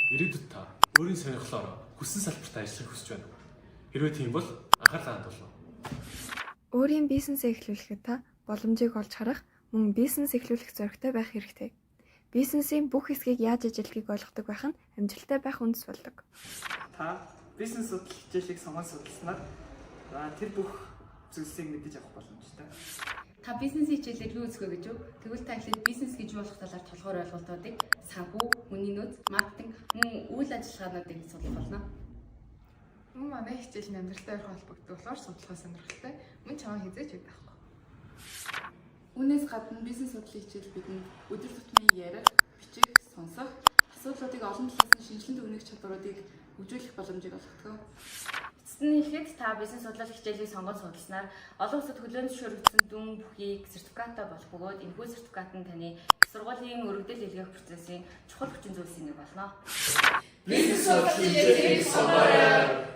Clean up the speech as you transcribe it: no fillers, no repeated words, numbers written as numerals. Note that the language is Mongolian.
ирээдүйд та өөрийн сонирхлоор хүссэн салбарт ажиллахыг хүсэж байна уу? Хэрвээ тийм бол анхаарлаа хандуулна. Өөрийн бизнесээ эхлүүлэхэд та боломжийг олж харах, мөн бизнес эхлүүлэх зорилготой байх хэрэгтэй. Бизнесийн бүх хэсгийг яаж ажиллахыг ойлгодог байх нь амжилттай байх үндэс болдог. Та бизнес судлал хичээлийг сонгон судалснаар тэр бүх зүйлсийг мэдэж авах боломжтой. Та бизнесийн хичээлээр юу үзэх вэ гэж үү? Тэгвэл та эхлээд бизнес гэж юу болох талаар толгоор ойлголтуудыг санхүү, хүний нөөц, маркетинг, мөн үйл ажиллагаануудыг судлах болно. Мөн манай хичээл нь амьдралтай ойрхон холбогддог болохоор судлахаас сонирхолтой. Мөн чамаа хизээч үг байхгүй. Үүнээс гадна бизнес судлалын хичээл бидэнд өдөр тутмын ярих, бичих, сонсох, асуудлуудыг олон талаас нь шинжилэн түгнэх чадваруудыг хөгжүүлэх боломжийг олгодог. Эцэст нь ихэд та бизнес судлал хичээлийг сонгон судалснаар олон улсад хөлөөн зөвшөөрөгдсөн дүн бүхийг сертификаттай болох бөгөөд энэхүү сертификат нь таны их сургуулийн өргөдөл илгээх процессын чухал хүчин зүйлсийн нэг болно. Бизнес судлалын хичээлийг сонгоорой.